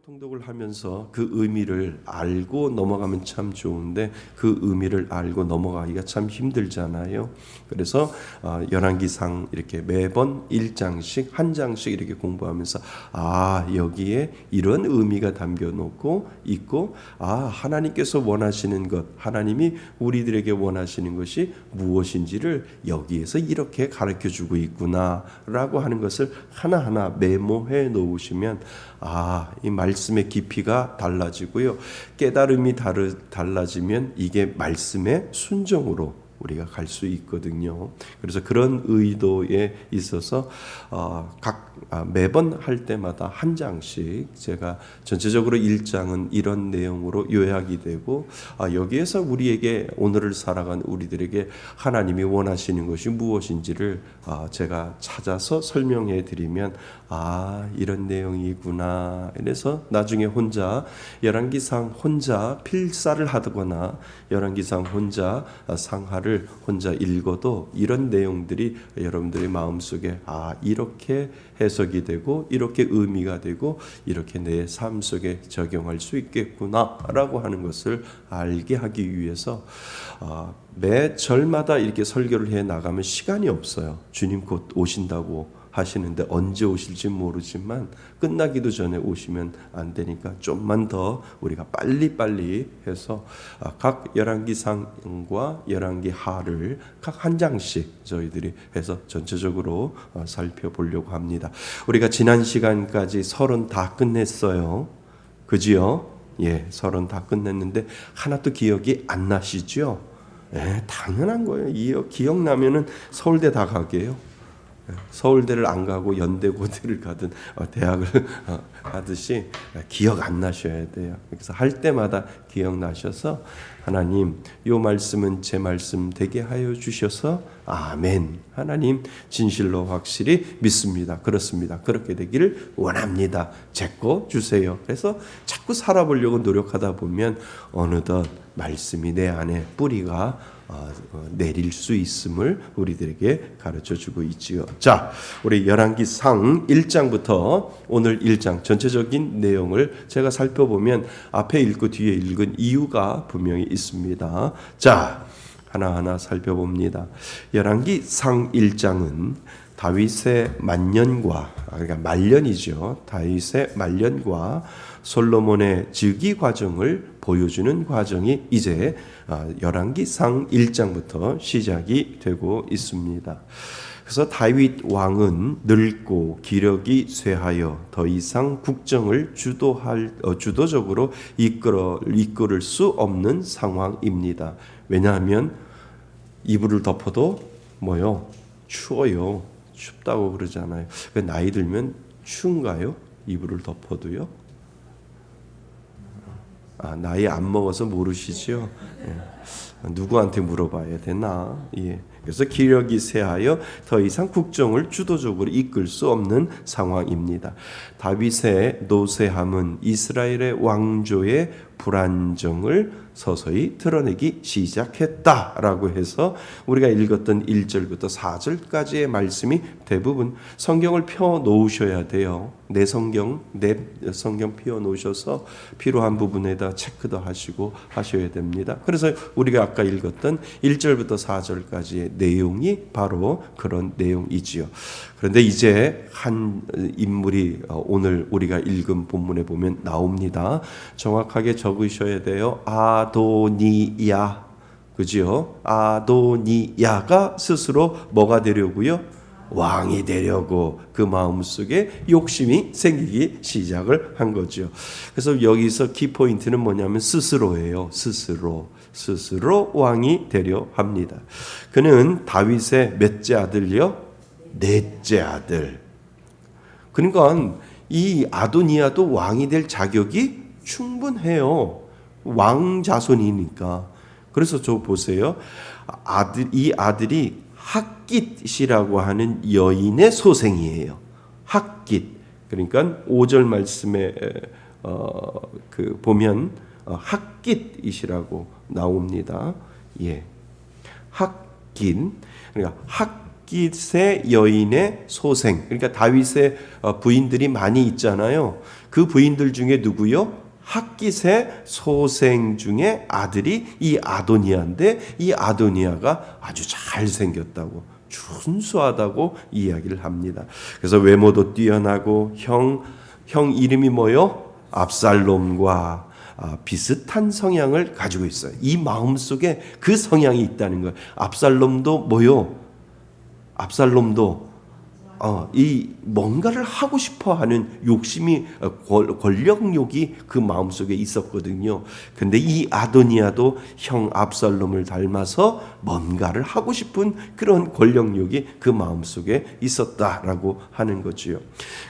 통독을 하면서 그 의미를 알고 넘어가면 참 좋은데 그 의미를 알고 넘어가기가 참 힘들잖아요. 그래서 열왕기상 이렇게 매번 1장씩 한 장씩 이렇게 공부하면서 여기에 이런 의미가 담겨 놓고 있고 하나님께서 원하시는 것, 하나님이 우리들에게 원하시는 것이 무엇인지를 여기에서 이렇게 가르쳐 주고 있구나라고 하는 것을 하나하나 메모해 놓으시면 이 말씀의 깊이가 달라지고요. 깨달음이 달라지면 이게 말씀의 순종으로 우리가 갈 수 있거든요. 그래서 그런 의도에 있어서 매번 할 때마다 한 장씩 제가 전체적으로 1장은 이런 내용으로 요약이 되고 여기에서 우리에게 오늘을 살아간 우리들에게 하나님이 원하시는 것이 무엇인지를 제가 찾아서 설명해 드리면 이런 내용이구나. 그래서 나중에 혼자 열왕기상 혼자 필사를 하거나 열왕기상 혼자 상하를 혼자 읽어도 이런 내용들이 여러분들의 마음속에 이렇게 해석이 되고 이렇게 의미가 되고 이렇게 내 삶 속에 적용할 수 있겠구나라고 하는 것을 알게 하기 위해서 매 절마다 이렇게 설교를 해 나가면 시간이 없어요. 주님 곧 오신다고 하시는데 언제 오실지 모르지만 끝나기도 전에 오시면 안 되니까 좀만 더 우리가 빨리빨리 해서 각 열왕기상과 열왕기하를 각 한 장씩 저희들이 해서 전체적으로 살펴보려고 합니다. 우리가 지난 시간까지 설은 다 끝냈어요. 그지요? 예, 설은 다 끝냈는데 하나도 기억이 안 나시죠? 예, 당연한 거예요. 기억나면은 서울대 다 가게요. 서울대를 안 가고 연대고대를 가든 대학을 하듯이 기억 안 나셔야 돼요. 그래서 할 때마다 기억나셔서 하나님 이 말씀은 제 말씀 되게 하여 주셔서 아멘. 하나님 진실로 확실히 믿습니다. 그렇습니다. 그렇게 되기를 원합니다. 제 거 주세요. 그래서 자꾸 살아보려고 노력하다 보면 어느덧 말씀이 내 안에 뿌리가 내릴 수 있음을 우리들에게 가르쳐주고 있지요. 자, 우리 열왕기상 1장부터 오늘 1장 전체적인 내용을 제가 살펴보면 앞에 읽고 뒤에 읽은 이유가 분명히 있습니다. 자, 하나하나 살펴봅니다. 열왕기상 1장은 다윗의 만년과 그러니까 말년이죠. 다윗의 말년과 솔로몬의 즉위 과정을 보여주는 과정이 이제 열왕기상 1장부터 시작이 되고 있습니다. 그래서 다윗 왕은 늙고 기력이 쇠하여 더 이상 국정을 주도적으로 이끌을 수 없는 상황입니다. 왜냐하면 이불을 덮어도 추워요. 춥다고 그러잖아요. 나이 들면 추운가요? 이불을 덮어도요? 나이 안 먹어서 모르시죠? 예. 누구한테 물어봐야 되나? 예. 그래서 기력이 쇠하여 더 이상 국정을 주도적으로 이끌 수 없는 상황입니다. 다윗의 노쇠함은 이스라엘의 왕조의 불안정을 서서히 드러내기 시작했다라고 해서 우리가 읽었던 1절부터 4절까지의 말씀이 대부분 성경을 펴 놓으셔야 돼요. 내 성경 펴 놓으셔서 필요한 부분에다 체크도 하시고 하셔야 됩니다. 그래서 우리가 아까 읽었던 1절부터 4절까지의 내용이 바로 그런 내용이지요. 그런데 이제 한 인물이 오늘 우리가 읽은 본문에 보면 나옵니다. 정확하게 적으셔야 돼요. 아도니야. 그죠? 아도니야가 스스로 뭐가 되려고요? 왕이 되려고 그 마음속에 욕심이 생기기 시작을 한 거죠. 그래서 여기서 키포인트는 뭐냐면 스스로예요. 스스로 왕이 되려 합니다. 그는 다윗의 몇째 아들이요? 넷째 아들. 그러니까 이 아도니아도 왕이 될 자격이 충분해요. 왕 자손이니까. 그래서 저 보세요. 이 아들이 핫깃이라고 하는 여인의 소생이에요. 핫깃. 그러니까 5절 말씀에 보면 핫깃이시라고 나옵니다. 예. 핫깃. 그러니까 핫깃의 여인의 소생. 그러니까 다윗의 부인들이 많이 있잖아요. 그 부인들 중에 누구요? 핫깃의 소생 중에 아들이 이 아도니아인데, 이 아도니아가 아주 잘생겼다고, 준수하다고 이야기를 합니다. 그래서 외모도 뛰어나고 형 이름이 뭐요? 압살롬과 비슷한 성향을 가지고 있어요. 이 마음속에 그 성향이 있다는 거예요. 압살롬도 뭐요? 압살롬도 이 뭔가를 하고 싶어하는 욕심이, 권력욕이 그 마음속에 있었거든요. 근데 이 아도니아도 형 압살롬을 닮아서 뭔가를 하고 싶은 그런 권력욕이 그 마음속에 있었다라고 하는 거지요.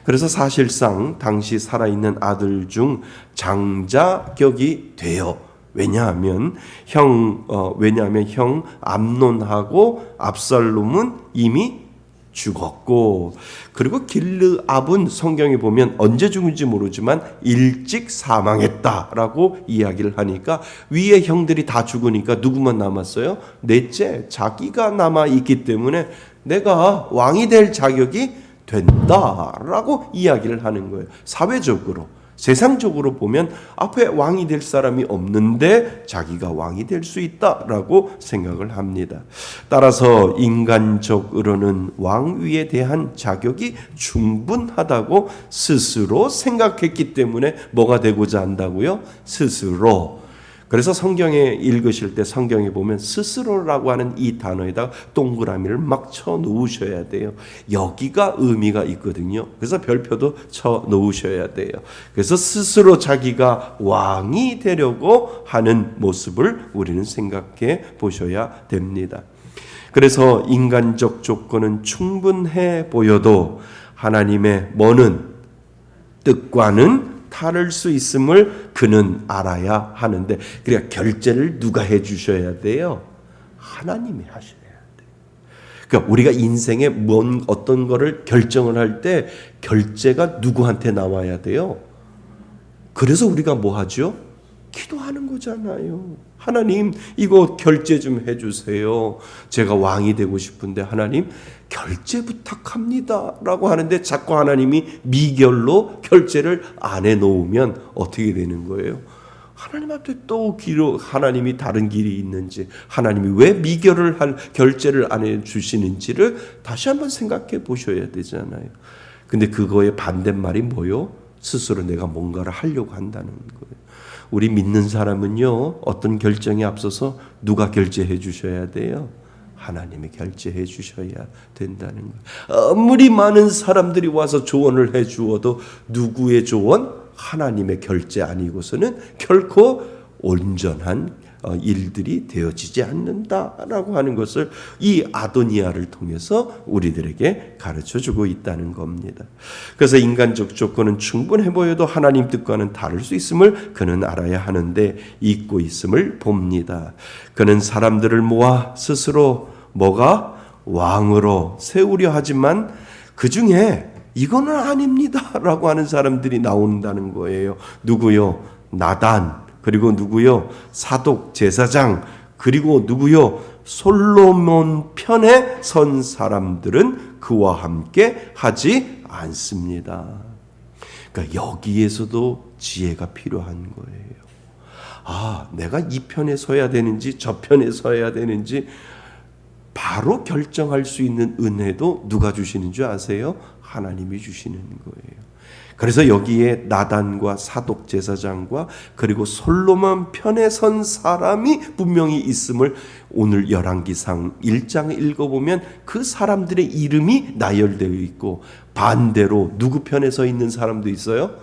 그래서 사실상 당시 살아있는 아들 중 장자격이 돼요. 왜냐하면 형 암논하고 압살롬은 이미 죽었고, 그리고 길르압은 성경에 보면 언제 죽은지 모르지만 일찍 사망했다라고 이야기를 하니까, 위에 형들이 다 죽으니까 누구만 남았어요? 넷째 자기가 남아 있기 때문에 내가 왕이 될 자격이 된다라고 이야기를 하는 거예요. 사회적으로, 세상적으로 보면 앞에 왕이 될 사람이 없는데 자기가 왕이 될 수 있다라고 생각을 합니다. 따라서 인간적으로는 왕위에 대한 자격이 충분하다고 스스로 생각했기 때문에 뭐가 되고자 한다고요? 스스로. 그래서 성경에 읽으실 때 성경에 보면 스스로라고 하는 이 단어에다가 동그라미를 막 쳐 놓으셔야 돼요. 여기가 의미가 있거든요. 그래서 별표도 쳐 놓으셔야 돼요. 그래서 스스로 자기가 왕이 되려고 하는 모습을 우리는 생각해 보셔야 됩니다. 그래서 인간적 조건은 충분해 보여도 하나님의 뭐는 뜻과는 다를 수 있음을 그는 알아야 하는데, 그러니까 결제를 누가 해주셔야 돼요? 하나님이 하셔야 돼요. 그러니까 우리가 인생에 어떤 거를 결정을 할 때 결제가 누구한테 나와야 돼요? 그래서 우리가 뭐 하죠? 기도하는 거잖아요. 하나님, 이거 결제 좀 해주세요. 제가 왕이 되고 싶은데 하나님 결제 부탁합니다 라고 하는데 자꾸 하나님이 미결로 결제를 안 해놓으면 어떻게 되는 거예요? 하나님한테 또 하나님이 다른 길이 있는지, 하나님이 왜 미결을 결제를 안 해주시는지를 다시 한번 생각해 보셔야 되잖아요. 근데 그거의 반대말이 뭐요? 스스로 내가 뭔가를 하려고 한다는 거예요. 우리 믿는 사람은요, 어떤 결정에 앞서서 누가 결제해 주셔야 돼요? 하나님이 결제해 주셔야 된다는 거예요. 아무리 많은 사람들이 와서 조언을 해 주어도 누구의 조언? 하나님의 결제 아니고서는 결코 온전한 일들이 되어지지 않는다라고 하는 것을 이 아도니아를 통해서 우리들에게 가르쳐주고 있다는 겁니다. 그래서 인간적 조건은 충분해 보여도 하나님 뜻과는 다를 수 있음을 그는 알아야 하는데 잊고 있음을 봅니다. 그는 사람들을 모아 스스로 뭐가 왕으로 세우려 하지만 그 중에 이거는 아닙니다라고 하는 사람들이 나온다는 거예요. 누구요? 나단, 그리고 누구요? 사독 제사장, 그리고 누구요? 솔로몬 편에 선 사람들은 그와 함께 하지 않습니다. 그러니까 여기에서도 지혜가 필요한 거예요. 내가 이 편에 서야 되는지 저 편에 서야 되는지 바로 결정할 수 있는 은혜도 누가 주시는 줄 아세요? 하나님이 주시는 거예요. 그래서 여기에 나단과 사독 제사장과 그리고 솔로몬 편에 선 사람이 분명히 있음을 오늘 열왕기상 1장을 읽어보면 그 사람들의 이름이 나열되어 있고, 반대로 누구 편에 서 있는 사람도 있어요?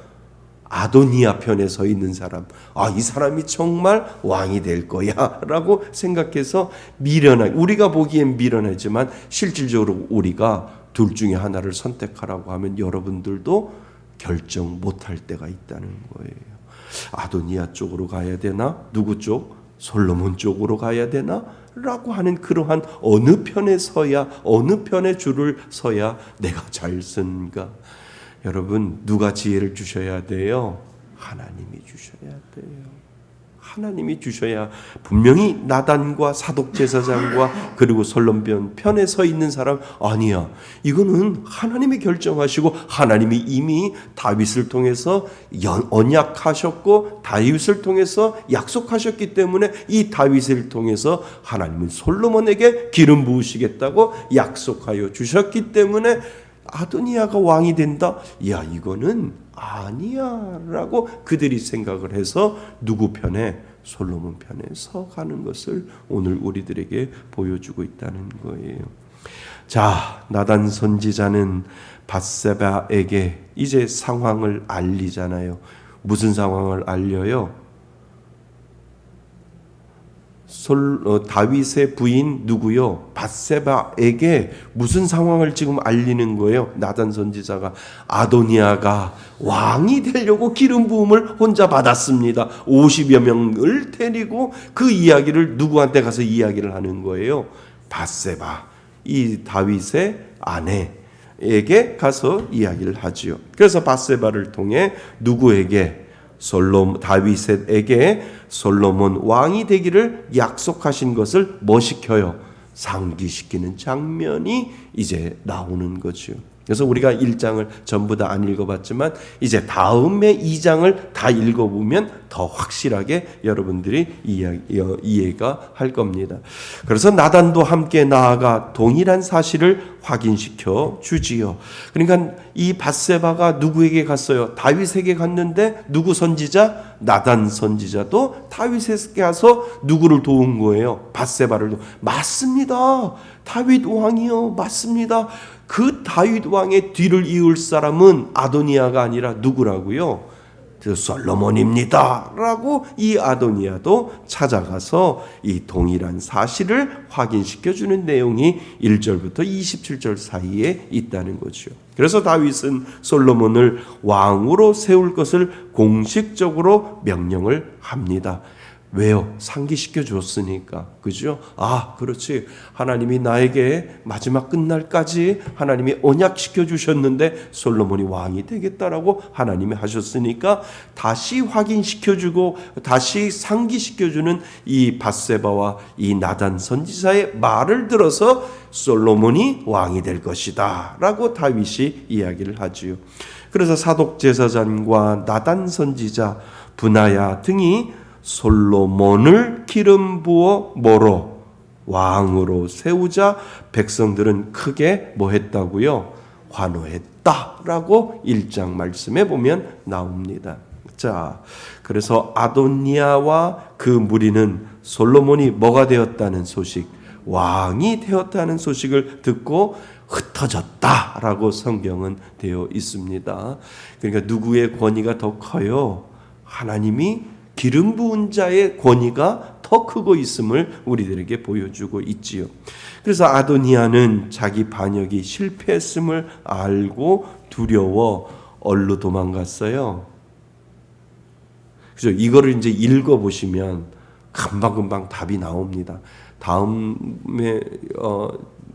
아도니아 편에 서 있는 사람. 이 사람이 정말 왕이 될 거야 라고 생각해서 우리가 보기엔 미련하지만 실질적으로 우리가 둘 중에 하나를 선택하라고 하면 여러분들도 결정 못할 때가 있다는 거예요. 아도니아 쪽으로 가야 되나? 누구 쪽? 솔로몬 쪽으로 가야 되나? 라고 하는 그러한 어느 편에 서야, 어느 편에 줄을 서야 내가 잘 쓴가? 여러분, 누가 지혜를 주셔야 돼요? 하나님이 주셔야 돼요. 하나님이 주셔야 분명히 나단과 사독제사장과 그리고 솔로몬 편에 서 있는 사람 아니야. 이거는 하나님이 결정하시고 하나님이 이미 다윗을 통해서 언약하셨고 다윗을 통해서 약속하셨기 때문에 이 다윗을 통해서 하나님은 솔로몬에게 기름 부으시겠다고 약속하여 주셨기 때문에 아도니아가 왕이 된다? 야, 이거는 아니야 라고 그들이 생각을 해서 누구 편에? 솔로몬 편에 서가는 것을 오늘 우리들에게 보여주고 있다는 거예요. 자, 나단 선지자는 밧세바에게 이제 상황을 알리잖아요. 무슨 상황을 알려요? 다윗의 부인 누구요? 밧세바에게 무슨 상황을 지금 알리는 거예요? 나단 선지자가 아도니아가 왕이 되려고 기름 부음을 혼자 받았습니다. 50여 명을 데리고 그 이야기를 누구한테 가서 이야기를 하는 거예요? 밧세바, 이 다윗의 아내에게 가서 이야기를 하지요. 그래서 밧세바를 통해 누구에게? 다윗에게 솔로몬 왕이 되기를 약속하신 것을 뭐 시켜요? 상기시키는 장면이 이제 나오는 거죠. 그래서 우리가 1장을 전부 다 안 읽어봤지만 이제 다음에 2장을 다 읽어보면 더 확실하게 여러분들이 이해가 할 겁니다. 그래서 나단도 함께 나아가 동일한 사실을 확인시켜 주지요. 그러니까 이 밧세바가 누구에게 갔어요? 다윗에게 갔는데 누구 선지자? 나단 선지자도 다윗에게 가서 누구를 도운 거예요? 밧세바를 맞습니다. 다윗 왕이요. 맞습니다. 그 다윗 왕의 뒤를 이을 사람은 아도니아가 아니라 누구라고요? 솔로몬입니다 라고 이 아도니아도 찾아가서 이 동일한 사실을 확인시켜주는 내용이 1절부터 27절 사이에 있다는 거죠. 그래서 다윗은 솔로몬을 왕으로 세울 것을 공식적으로 명령을 합니다. 왜요? 상기시켜 줬으니까. 그죠? 아, 그렇지. 하나님이 나에게 마지막 끝날까지 하나님이 언약시켜 주셨는데 솔로몬이 왕이 되겠다라고 하나님이 하셨으니까 다시 확인시켜 주고 다시 상기시켜 주는 이 밧세바와 이 나단 선지자의 말을 들어서 솔로몬이 왕이 될 것이다 라고 다윗이 이야기를 하지요. 그래서 사독 제사장과 나단 선지자, 브나야 등이 솔로몬을 기름 부어 뭐로? 왕으로 세우자 백성들은 크게 뭐 했다고요? 환호했다라고 1장 말씀에 보면 나옵니다. 자, 그래서 아도니아와 그 무리는 솔로몬이 뭐가 되었다는 소식, 왕이 되었다는 소식을 듣고 흩어졌다라고 성경은 되어 있습니다. 그러니까 누구의 권위가 더 커요? 하나님이 기름 부은 자의 권위가 더 크고 있음을 우리들에게 보여주고 있지요. 그래서 아도니아는 자기 반역이 실패했음을 알고 두려워 얼루 도망갔어요. 그죠? 이거를 이제 읽어보시면 금방금방 답이 나옵니다. 다음에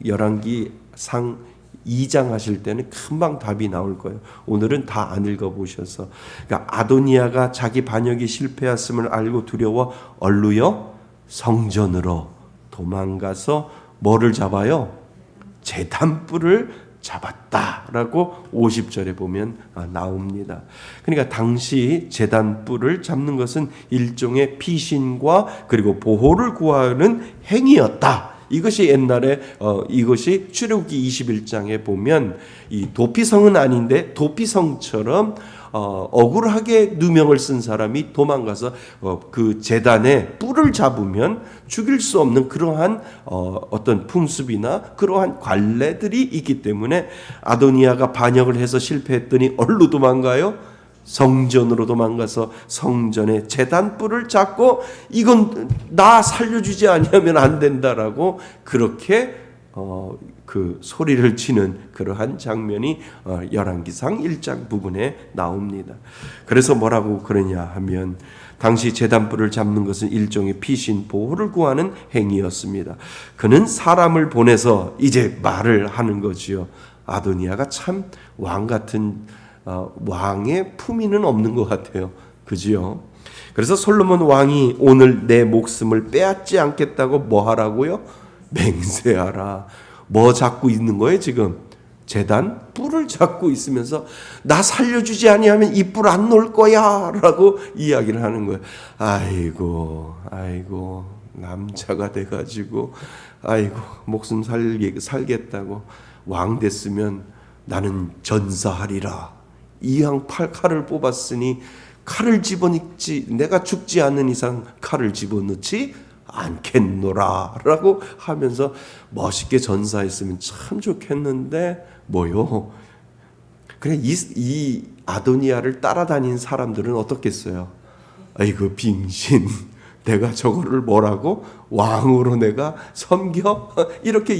열왕기상 2장 하실 때는 금방 답이 나올 거예요. 오늘은 다 안 읽어보셔서. 그러니까 아도니아가 자기 반역이 실패했음을 알고 두려워 얼루요? 성전으로 도망가서 뭐를 잡아요? 제단뿔을 잡았다라고 50절에 보면 나옵니다. 그러니까 당시 제단뿔을 잡는 것은 일종의 피신과 그리고 보호를 구하는 행위였다. 이것이 옛날에 이것이 출애굽기 21장에 보면 이 도피성은 아닌데 도피성처럼 억울하게 누명을 쓴 사람이 도망가서 그 제단에 뿔을 잡으면 죽일 수 없는 그러한 어떤 풍습이나 그러한 관례들이 있기 때문에 아도니아가 반역을 해서 실패했더니 어디로 도망가요? 성전으로 도망가서 성전의 제단뿔을 잡고 이건 나 살려주지 아니하면 안 된다라고 그렇게 그 소리를 치는 그러한 장면이 열왕기상 1장 부분에 나옵니다. 그래서 뭐라고 그러냐 하면 당시 제단뿔을 잡는 것은 일종의 피신 보호를 구하는 행위였습니다. 그는 사람을 보내서 이제 말을 하는 거지요. 아도니아가 참 왕 같은 왕의 품위는 없는 것 같아요. 그지요? 그래서 솔로몬 왕이 오늘 내 목숨을 빼앗지 않겠다고 뭐 하라고요? 맹세하라. 뭐 잡고 있는 거예요 지금? 제단 뿔을 잡고 있으면서 나 살려주지 아니하면 이 뿔 안 놓을 거야 라고 이야기를 하는 거예요. 아이고 남자가 돼가지고 아이고 목숨 살겠다고 왕 됐으면 나는 전사하리라. 이왕 칼을 뽑았으니 칼을 집어넣지 내가 죽지 않는 이상 칼을 집어넣지 않겠노라 라고 하면서 멋있게 전사했으면 참 좋겠는데 뭐요? 그래 이 아도니아를 따라다닌 사람들은 어떻겠어요? 아이고 빙신 내가 저거를 뭐라고 왕으로 내가 섬겨 이렇게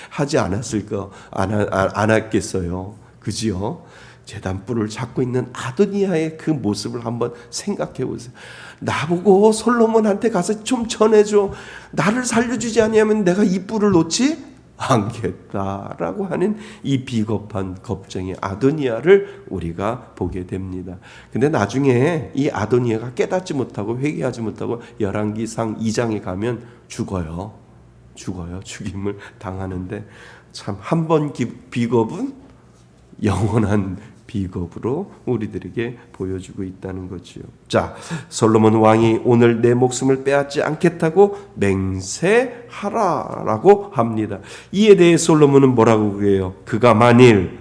하지 않았을까 안 했겠어요. 그지요? 제단뿔을 잡고 있는 아도니아의 그 모습을 한번 생각해 보세요. 나보고 솔로몬한테 가서 좀 전해줘. 나를 살려주지 아니하면 내가 이 뿔을 놓지 않겠다라고 하는 이 비겁한 겁쟁이 아도니아를 우리가 보게 됩니다. 근데 나중에 이 아도니아가 깨닫지 못하고 회개하지 못하고 열왕기상 2장에 가면 죽어요. 죽임을 당하는데 참 한 번 비겁은 영원한 비겁으로 우리들에게 보여주고 있다는 거지요. 자, 솔로몬 왕이 오늘 내 목숨을 빼앗지 않겠다고 맹세하라라고 합니다. 이에 대해 솔로몬은 뭐라고 그래요? 그가 만일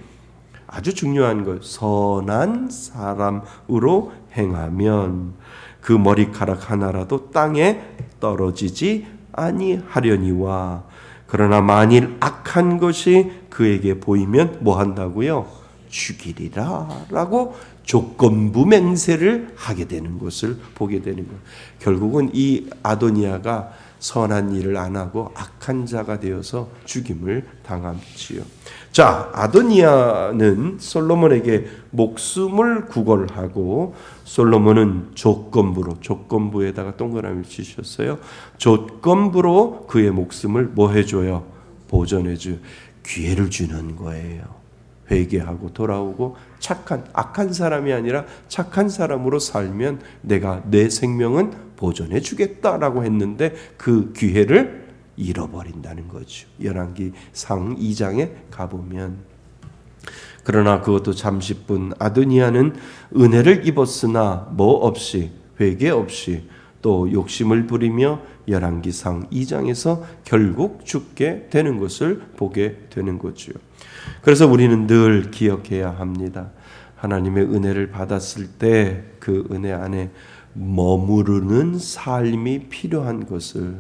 아주 중요한 것 선한 사람으로 행하면 그 머리카락 하나라도 땅에 떨어지지 아니하려니와 그러나 만일 악한 것이 그에게 보이면 뭐 한다고요? 죽이리라 라고 조건부 맹세를 하게 되는 것을 보게 되는 거예요. 결국은 이 아도니아가 선한 일을 안 하고 악한 자가 되어서 죽임을 당하지요. 자, 아도니아는 솔로몬에게 목숨을 구걸하고 솔로몬은 조건부에다가 동그라미를 치셨어요. 조건부로 그의 목숨을 뭐 해줘요? 보존해줘요. 기회를 주는 거예요. 회개하고 돌아오고 악한 사람이 아니라 착한 사람으로 살면 내가 내 생명은 보존해 주겠다라고 했는데 그 기회를 잃어버린다는 거죠. 열왕기상 2장에 가보면 그러나 그것도 잠시뿐 아도니아는 은혜를 입었으나 뭐 없이 회개 없이 또 욕심을 부리며 열왕기상 2장에서 결국 죽게 되는 것을 보게 되는 거죠. 그래서 우리는 늘 기억해야 합니다. 하나님의 은혜를 받았을 때 그 은혜 안에 머무르는 삶이 필요한 것을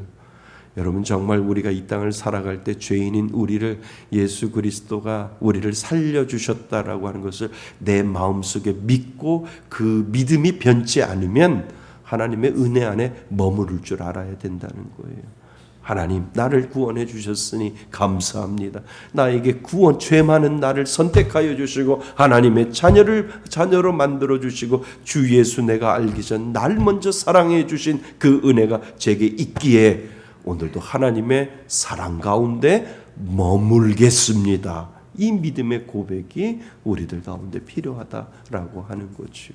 여러분 정말 우리가 이 땅을 살아갈 때 죄인인 우리를 예수 그리스도가 우리를 살려주셨다라고 하는 것을 내 마음속에 믿고 그 믿음이 변치 않으면 하나님의 은혜 안에 머무를 줄 알아야 된다는 거예요. 하나님 나를 구원해 주셨으니 감사합니다. 나에게 죄 많은 나를 선택하여 주시고 하나님의 자녀로 만들어 주시고 주 예수 내가 알기 전 날 먼저 사랑해 주신 그 은혜가 제게 있기에 오늘도 하나님의 사랑 가운데 머물겠습니다. 이 믿음의 고백이 우리들 가운데 필요하다라고 하는 거죠.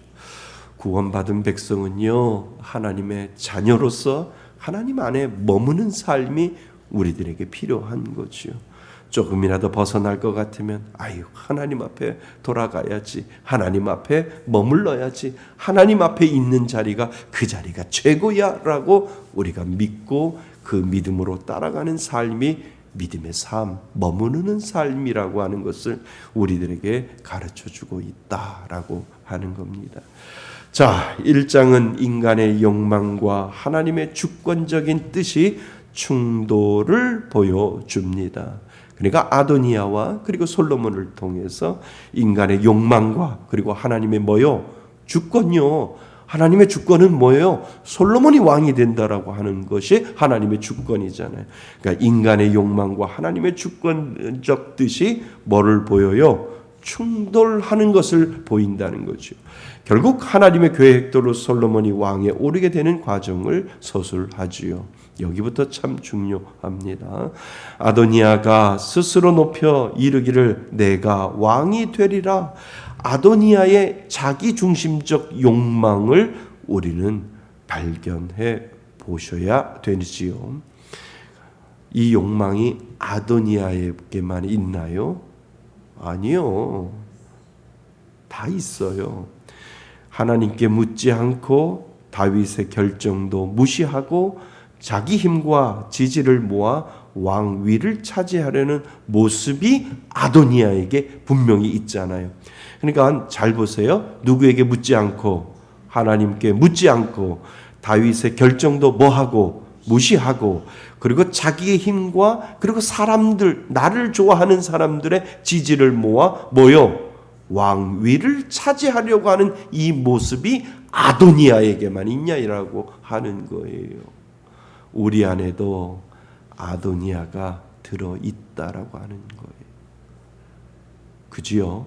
구원받은 백성은요 하나님의 자녀로서 하나님 안에 머무는 삶이 우리들에게 필요한 거지요. 조금이라도 벗어날 것 같으면 하나님 앞에 돌아가야지. 하나님 앞에 머물러야지. 하나님 앞에 있는 자리가 그 자리가 최고야 라고 우리가 믿고 그 믿음으로 따라가는 삶이 믿음의 삶, 머무르는 삶이라고 하는 것을 우리들에게 가르쳐주고 있다라고 하는 겁니다. 자, 1장은 인간의 욕망과 하나님의 주권적인 뜻이 충돌을 보여줍니다. 그러니까 아도니아와 그리고 솔로몬을 통해서 인간의 욕망과 그리고 하나님의 주권요. 하나님의 주권은 뭐예요? 솔로몬이 왕이 된다라고 하는 것이 하나님의 주권이잖아요. 그러니까 인간의 욕망과 하나님의 주권적 뜻이 뭐를 보여요? 충돌하는 것을 보인다는 거죠. 결국 하나님의 계획대로 솔로몬이 왕에 오르게 되는 과정을 서술하지요. 여기부터 참 중요합니다. 아도니아가 스스로 높여 이르기를 내가 왕이 되리라. 아도니아의 자기 중심적 욕망을 우리는 발견해 보셔야 되지요. 이 욕망이 아도니아에게만 있나요? 아니요. 다 있어요. 하나님께 묻지 않고 다윗의 결정도 무시하고 자기 힘과 지지를 모아 왕위를 차지하려는 모습이 아도니아에게 분명히 있잖아요. 그러니까 잘 보세요. 누구에게 묻지 않고 하나님께 묻지 않고 다윗의 결정도 뭐하고 무시하고 그리고 자기의 힘과 그리고 사람들 나를 좋아하는 사람들의 지지를 모아 왕위를 차지하려고 하는 이 모습이 아도니아에게만 있냐라고 하는 거예요. 우리 안에도 아도니아가 들어있다라고 하는 거예요. 그지요?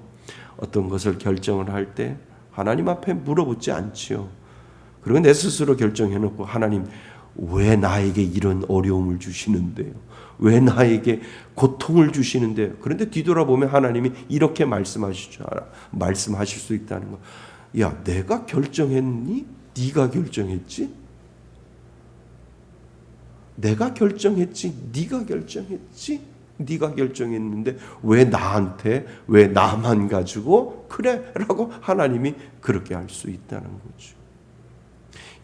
어떤 것을 결정을 할 때 하나님 앞에 물어보지 않지요. 그리고 내 스스로 결정해놓고 하나님 왜 나에게 이런 어려움을 주시는데요? 왜 나에게 고통을 주시는데요? 그런데 뒤돌아보면 하나님이 이렇게 말씀하실 수 있다는 거. 야, 내가 결정했니? 네가 결정했지? 내가 결정했지? 네가 결정했지? 네가 결정했는데 왜 나만 가지고 그래? 라고 하나님이 그렇게 할 수 있다는 거죠.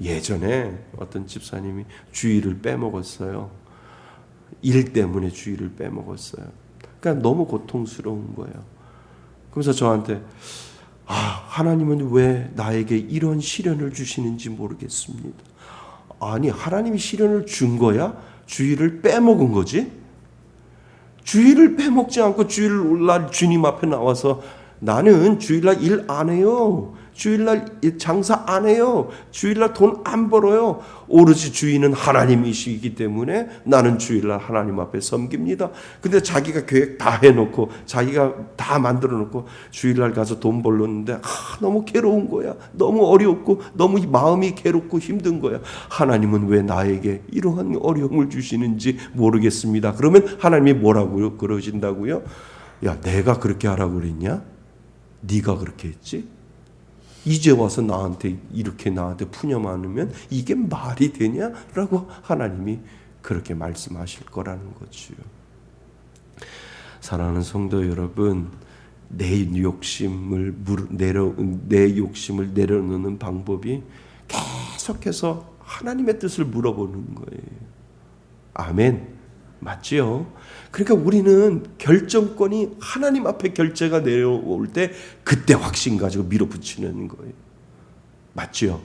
예전에 어떤 집사님이 주일을 빼먹었어요. 일 때문에 주일을 빼먹었어요. 그러니까 너무 고통스러운 거예요. 그래서 저한테 하나님은 왜 나에게 이런 시련을 주시는지 모르겠습니다. 아니, 하나님이 시련을 준 거야? 주일을 빼먹은 거지? 주일을 빼먹지 않고 주일날 주님 앞에 나와서 나는 주일날 일 안 해요. 주일날 장사 안 해요. 주일날 돈 안 벌어요. 오로지 주인은 하나님이시기 때문에 나는 주일날 하나님 앞에 섬깁니다. 근데 자기가 계획 다 해놓고 자기가 다 만들어놓고 주일날 가서 돈 벌렀는데 너무 괴로운 거야. 너무 어렵고 너무 마음이 괴롭고 힘든 거야. 하나님은 왜 나에게 이러한 어려움을 주시는지 모르겠습니다. 그러면 하나님이 뭐라고 그러신다고요? 야, 내가 그렇게 하라고 그랬냐? 네가 그렇게 했지? 이제 와서 나한테 푸념하면 이게 말이 되냐? 라고 하나님이 그렇게 말씀하실 거라는 거죠. 사랑하는 성도 여러분, 내 욕심을 내려놓는 방법이 계속해서 하나님의 뜻을 물어보는 거예요. 아멘. 맞지요? 그러니까 우리는 결정권이 하나님 앞에 결제가 내려올 때 그때 확신 가지고 밀어붙이는 거예요. 맞지요?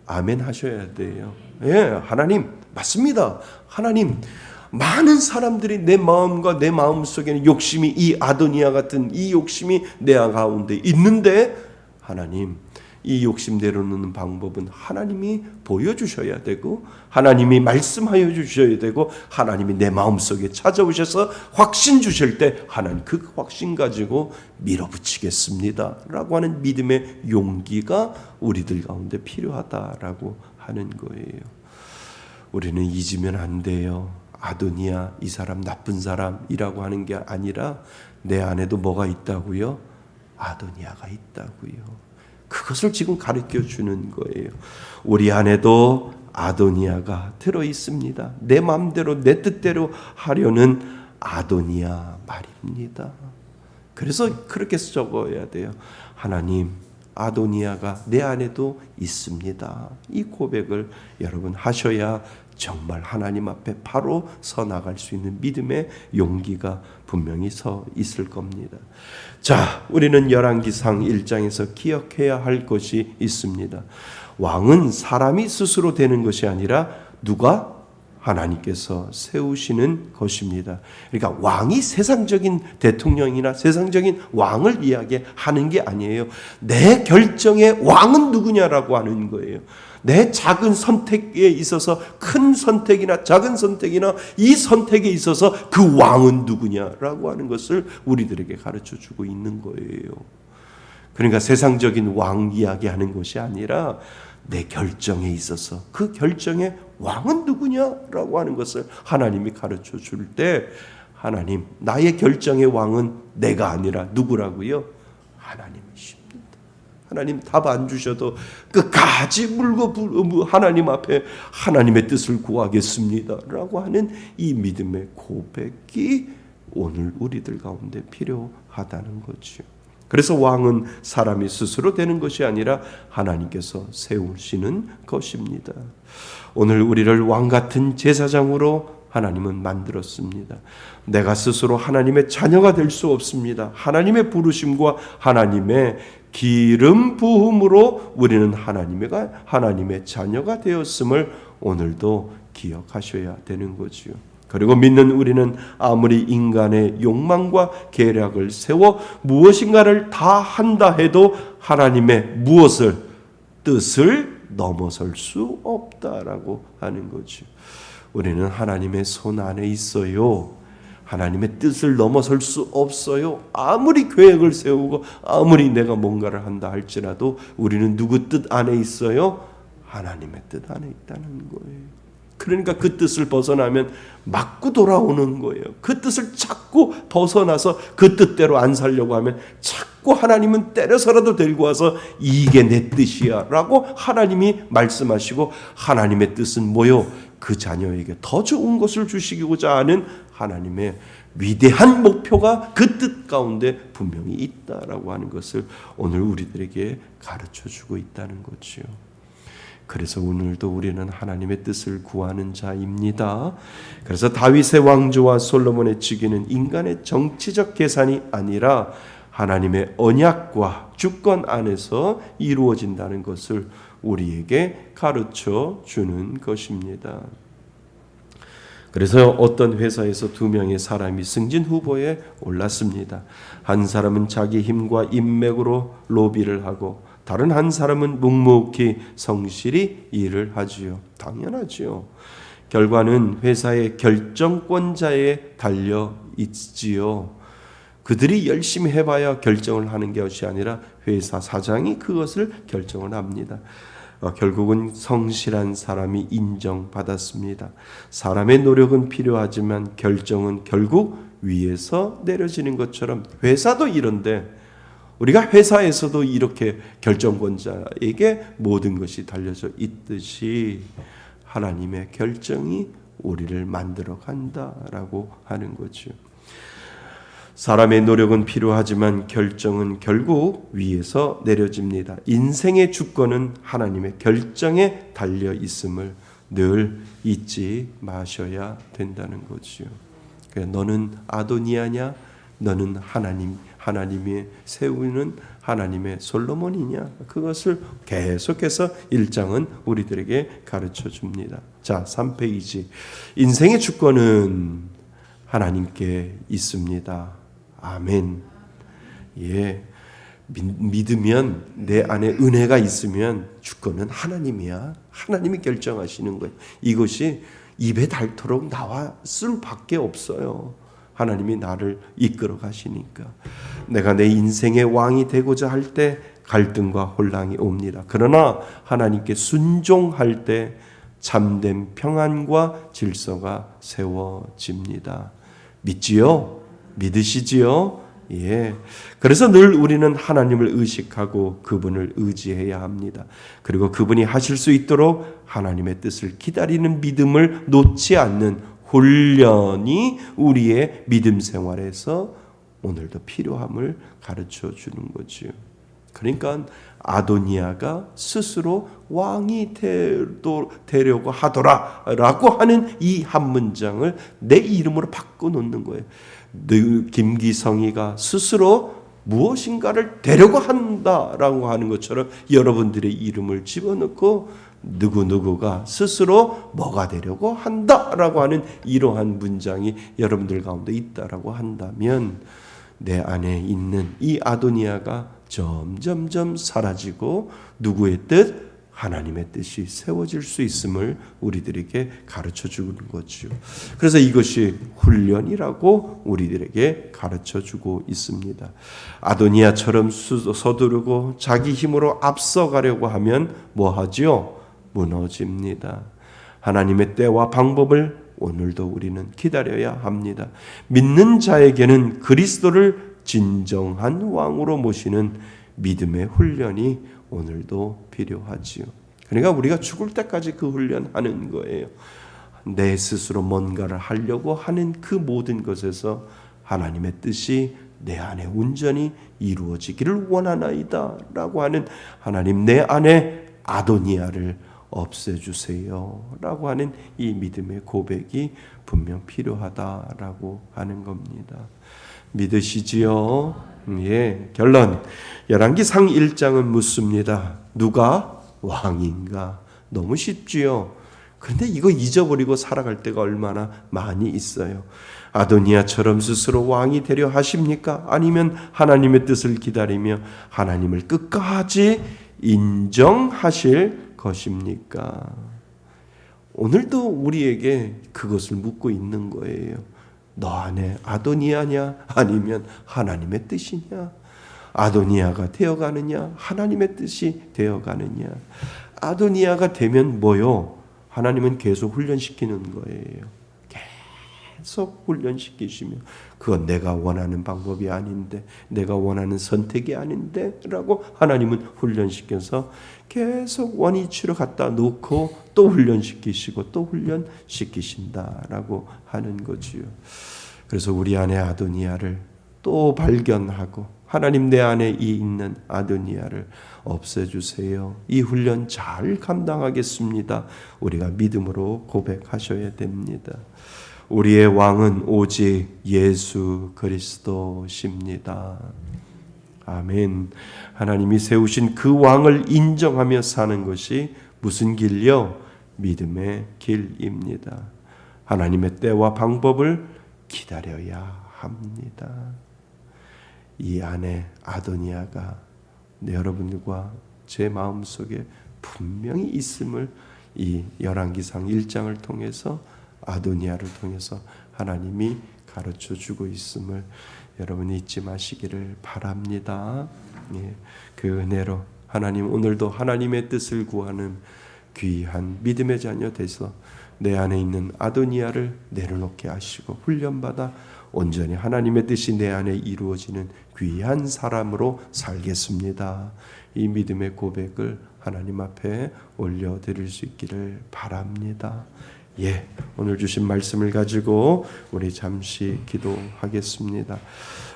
아멘 하셔야 돼요. 예, 하나님 맞습니다. 하나님, 많은 사람들이 내 마음과 내 마음 속에는 욕심이 이 아도니아 같은 이 욕심이 내 가운데 있는데 하나님, 이 욕심 내려놓는 방법은 하나님이 보여주셔야 되고 하나님이 말씀하여 주셔야 되고 하나님이 내 마음속에 찾아오셔서 확신 주실 때 하나님 그 확신 가지고 밀어붙이겠습니다 라고 하는 믿음의 용기가 우리들 가운데 필요하다라고 하는 거예요. 우리는 잊으면 안 돼요. 아도니아 이 사람 나쁜 사람이라고 하는 게 아니라 내 안에도 뭐가 있다고요? 아도니아가 있다고요. 그것을 지금 가르쳐 주는 거예요. 우리 안에도 아도니아가 들어 있습니다. 내 마음대로 내 뜻대로 하려는 아도니아 말입니다. 그래서 그렇게 적어야 돼요. 하나님, 아도니아가 내 안에도 있습니다. 이 고백을 여러분 하셔야 정말 하나님 앞에 바로 서 나갈 수 있는 믿음의 용기가 분명히 서 있을 겁니다. 자, 우리는 열왕기상 1장에서 기억해야 할 것이 있습니다. 왕은 사람이 스스로 되는 것이 아니라 누가? 하나님께서 세우시는 것입니다. 그러니까 왕이 세상적인 대통령이나 세상적인 왕을 이야기하는 게 아니에요. 내 결정의 왕은 누구냐라고 하는 거예요. 내 작은 선택에 있어서 큰 선택이나 작은 선택이나 이 선택에 있어서 그 왕은 누구냐라고 하는 것을 우리들에게 가르쳐주고 있는 거예요. 그러니까 세상적인 왕 이야기하는 것이 아니라 내 결정에 있어서 그 결정의 왕은 누구냐라고 하는 것을 하나님이 가르쳐줄 때 하나님, 나의 결정의 왕은 내가 아니라 누구라고요? 하나님이십니다. 하나님 답 안 주셔도 끝까지 물고 하나님 앞에 하나님의 뜻을 구하겠습니다 라고 하는 이 믿음의 고백이 오늘 우리들 가운데 필요하다는 거죠. 그래서 왕은 사람이 스스로 되는 것이 아니라 하나님께서 세우시는 것입니다. 오늘 우리를 왕 같은 제사장으로 하나님은 만들었습니다. 내가 스스로 하나님의 자녀가 될 수 없습니다. 하나님의 부르심과 하나님의 기름 부음으로 우리는 하나님의 자녀가 되었음을 오늘도 기억하셔야 되는 거지요. 그리고 믿는 우리는 아무리 인간의 욕망과 계략을 세워 무엇인가를 다 한다 해도 하나님의 뜻을 넘어설 수 없다라고 하는 거죠. 우리는 하나님의 손 안에 있어요. 하나님의 뜻을 넘어설 수 없어요. 아무리 계획을 세우고 아무리 내가 뭔가를 한다 할지라도 우리는 누구 뜻 안에 있어요? 하나님의 뜻 안에 있다는 거예요. 그러니까 그 뜻을 벗어나면 맞고 돌아오는 거예요. 그 뜻을 자꾸 벗어나서 그 뜻대로 안 살려고 하면 자꾸 하나님은 때려서라도 데리고 와서 이게 내 뜻이야 라고 하나님이 말씀하시고, 하나님의 뜻은 뭐요? 그 자녀에게 더 좋은 것을 주시고자 하는 하나님의 위대한 목표가 그 뜻 가운데 분명히 있다라고 하는 것을 오늘 우리들에게 가르쳐주고 있다는 거죠. 그래서 오늘도 우리는 하나님의 뜻을 구하는 자입니다. 그래서 다윗의 왕조와 솔로몬의 즉위는 인간의 정치적 계산이 아니라 하나님의 언약과 주권 안에서 이루어진다는 것을 우리에게 가르쳐 주는 것입니다. 그래서 어떤 회사에서 2명의 사람이 승진 후보에 올랐습니다. 한 사람은 자기 힘과 인맥으로 로비를 하고 다른 한 사람은 묵묵히 성실히 일을 하지요. 당연하지요. 결과는 회사의 결정권자에 달려 있지요. 그들이 열심히 해봐야 결정을 하는 것이 아니라 회사 사장이 그것을 결정을 합니다. 결국은 성실한 사람이 인정받았습니다. 사람의 노력은 필요하지만 결정은 결국 위에서 내려지는 것처럼 회사도 이런데, 우리가 회사에서도 이렇게 결정권자에게 모든 것이 달려져 있듯이 하나님의 결정이 우리를 만들어 간다라고 하는 거죠. 사람의 노력은 필요하지만 결정은 결국 위에서 내려집니다. 인생의 주권은 하나님의 결정에 달려 있음을 늘 잊지 마셔야 된다는 거죠. 너는 아도니아냐? 너는 하나님이 세우는 하나님의 솔로몬이냐? 그것을 계속해서 1장은 우리들에게 가르쳐 줍니다. 자, 3페이지. 인생의 주권은 하나님께 있습니다. 아멘. 예. 믿으면, 내 안에 은혜가 있으면 주권은 하나님이야. 하나님이 결정하시는 거예요. 이것이 입에 닳도록 나와 쓸 밖에 없어요. 하나님이 나를 이끌어 가시니까. 내가 내 인생의 왕이 되고자 할 때 갈등과 혼란이 옵니다. 그러나 하나님께 순종할 때 참된 평안과 질서가 세워집니다. 믿지요? 믿으시지요? 예. 그래서 늘 우리는 하나님을 의식하고 그분을 의지해야 합니다. 그리고 그분이 하실 수 있도록 하나님의 뜻을 기다리는 믿음을 놓지 않는 훈련이 우리의 믿음 생활에서 오늘도 필요함을 가르쳐 주는 거지요. 그러니까 아도니아가 스스로 왕이 되려고 하더라라고 하는 이 한 문장을 내 이름으로 바꿔놓는 거예요. 김기성이가 스스로 무엇인가를 되려고 한다라고 하는 것처럼 여러분들의 이름을 집어넣고 누구누구가 스스로 뭐가 되려고 한다라고 하는 이러한 문장이 여러분들 가운데 있다라고 한다면 내 안에 있는 이 아도니아가 점점점 사라지고 누구의 뜻? 하나님의 뜻이 세워질 수 있음을 우리들에게 가르쳐 주는 거죠. 그래서 이것이 훈련이라고 우리들에게 가르쳐 주고 있습니다. 아도니아처럼 서두르고 자기 힘으로 앞서가려고 하면 뭐 하지요? 무너집니다. 하나님의 때와 방법을 오늘도 우리는 기다려야 합니다. 믿는 자에게는 그리스도를 진정한 왕으로 모시는 믿음의 훈련이 오늘도 필요하지요. 그러니까 우리가 죽을 때까지 그 훈련하는 거예요. 내 스스로 뭔가를 하려고 하는 그 모든 것에서 하나님의 뜻이 내 안에 온전히 이루어지기를 원하나이다 라고 하는, 하나님 내 안에 아도니아를 없애주세요 라고 하는 이 믿음의 고백이 분명 필요하다라고 하는 겁니다. 믿으시지요? 예. 결론, 열왕기상 1장은 묻습니다. 누가 왕인가? 너무 쉽지요. 그런데 이거 잊어버리고 살아갈 때가 얼마나 많이 있어요. 아도니아처럼 스스로 왕이 되려 하십니까? 아니면 하나님의 뜻을 기다리며 하나님을 끝까지 인정하실 것입니까? 오늘도 우리에게 그것을 묻고 있는 거예요. 너 안에 아도니아냐? 아니면 하나님의 뜻이냐? 아도니아가 되어가느냐? 하나님의 뜻이 되어가느냐? 아도니아가 되면 뭐요? 하나님은 계속 훈련시키는 거예요. 계속 훈련시키시며, 그건 내가 원하는 방법이 아닌데, 내가 원하는 선택이 아닌데 라고 하나님은 훈련시켜서 계속 원위치로 갖다 놓고 또 훈련시키시고 또 훈련시키신다라고 하는 거지요. 그래서 우리 안에 아도니아를 또 발견하고 하나님 내 안에 있는 아도니아를 없애주세요. 이 훈련 잘 감당하겠습니다. 우리가 믿음으로 고백하셔야 됩니다. 우리의 왕은 오직 예수 그리스도십니다. 아멘. 하나님이 세우신 그 왕을 인정하며 사는 것이 무슨 길이요? 믿음의 길입니다. 하나님의 때와 방법을 기다려야 합니다. 이 안에 아도니아가 여러분과 제 마음속에 분명히 있음을 이 열왕기상 1장을 통해서, 아도니아를 통해서 하나님이 가르쳐주고 있음을 여러분이 잊지 마시기를 바랍니다. 예, 그 은혜로 하나님 오늘도 하나님의 뜻을 구하는 귀한 믿음의 자녀 돼서 내 안에 있는 아도니아를 내려놓게 하시고 훈련받아 온전히 하나님의 뜻이 내 안에 이루어지는 귀한 사람으로 살겠습니다. 이 믿음의 고백을 하나님 앞에 올려드릴 수 있기를 바랍니다. 예, 오늘 주신 말씀을 가지고 우리 잠시 기도하겠습니다.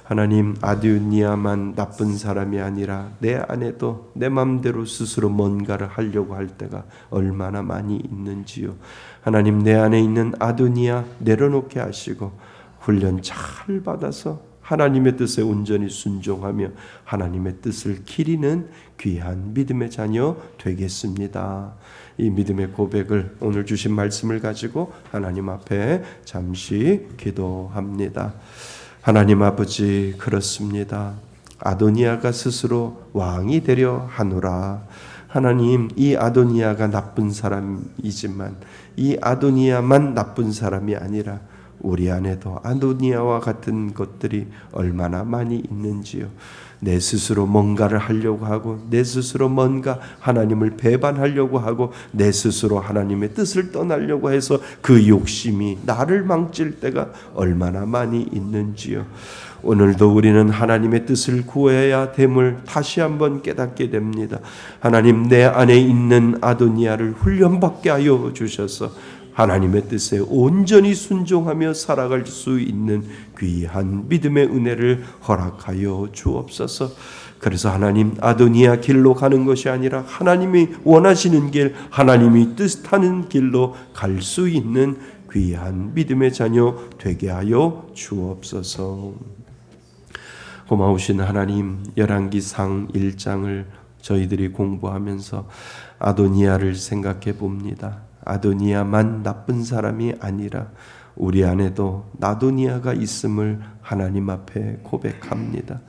하나님, 아도니아만 나쁜 사람이 아니라 내 안에도 내 마음대로 스스로 뭔가를 하려고 할 때가 얼마나 많이 있는지요. 하나님, 내 안에 있는 아도니아 내려놓게 하시고 훈련 잘 받아서 하나님의 뜻에 온전히 순종하며 하나님의 뜻을 기리는 귀한 믿음의 자녀 되겠습니다. 이 믿음의 고백을 오늘 주신 말씀을 가지고 하나님 앞에 잠시 기도합니다. 하나님 아버지, 그렇습니다. 아도니아가 스스로 왕이 되려 하노라. 하나님, 이 아도니아가 나쁜 사람이지만 이 아도니아만 나쁜 사람이 아니라 우리 안에도 아도니아와 같은 것들이 얼마나 많이 있는지요. 내 스스로 뭔가를 하려고 하고, 내 스스로 뭔가 하나님을 배반하려고 하고, 내 스스로 하나님의 뜻을 떠나려고 해서 그 욕심이 나를 망칠 때가 얼마나 많이 있는지요. 오늘도 우리는 하나님의 뜻을 구해야 됨을 다시 한번 깨닫게 됩니다. 하나님, 내 안에 있는 아도니아를 훈련받게 하여 주셔서 하나님의 뜻에 온전히 순종하며 살아갈 수 있는 귀한 믿음의 은혜를 허락하여 주옵소서. 그래서 하나님, 아도니아 길로 가는 것이 아니라 하나님이 원하시는 길, 하나님이 뜻하는 길로 갈 수 있는 귀한 믿음의 자녀 되게 하여 주옵소서. 고마우신 하나님, 열왕기상 1장을 저희들이 공부하면서 아도니아를 생각해 봅니다. 아도니아만 나쁜 사람이 아니라 우리 안에도 아도니아가 있음을 하나님 앞에 고백합니다.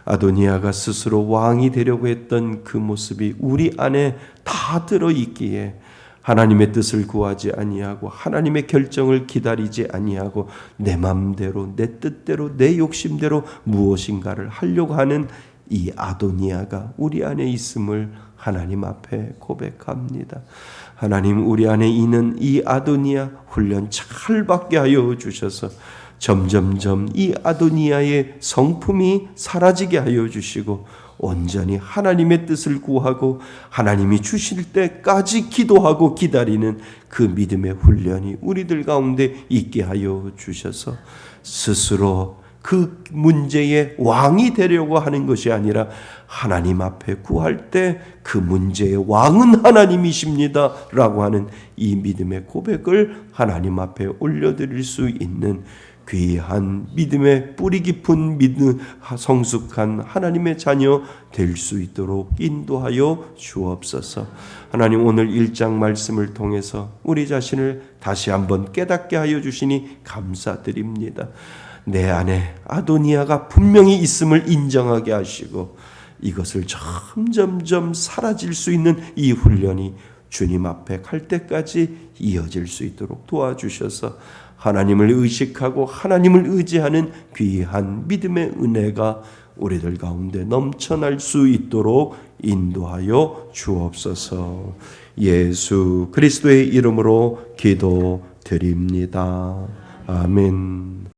아도니아가 스스로 왕이 되려고 했던 그 모습이 우리 안에 다 들어있기에 하나님의 뜻을 구하지 아니하고 하나님의 결정을 기다리지 아니하고 내 마음대로, 내 뜻대로, 내 욕심대로 무엇인가를 하려고 하는 이 아도니아가 우리 안에 있음을 하나님 앞에 고백합니다. 하나님, 우리 안에 있는 이 아도니아 훈련 잘 받게 하여 주셔서 점점점 이 아도니아의 성품이 사라지게 하여 주시고 온전히 하나님의 뜻을 구하고 하나님이 주실 때까지 기도하고 기다리는 그 믿음의 훈련이 우리들 가운데 있게 하여 주셔서 스스로 그 문제의 왕이 되려고 하는 것이 아니라 하나님 앞에 구할 때 그 문제의 왕은 하나님이십니다 라고 하는 이 믿음의 고백을 하나님 앞에 올려드릴 수 있는 귀한 믿음의 뿌리 깊은 믿음 성숙한 하나님의 자녀 될 수 있도록 인도하여 주옵소서. 하나님, 오늘 1장 말씀을 통해서 우리 자신을 다시 한번 깨닫게 하여 주시니 감사드립니다. 내 안에 아도니아가 분명히 있음을 인정하게 하시고 이것을 점점점 사라질 수 있는 이 훈련이 주님 앞에 갈 때까지 이어질 수 있도록 도와주셔서 하나님을 의식하고 하나님을 의지하는 귀한 믿음의 은혜가 우리들 가운데 넘쳐날 수 있도록 인도하여 주옵소서. 예수 그리스도의 이름으로 기도드립니다. 아멘.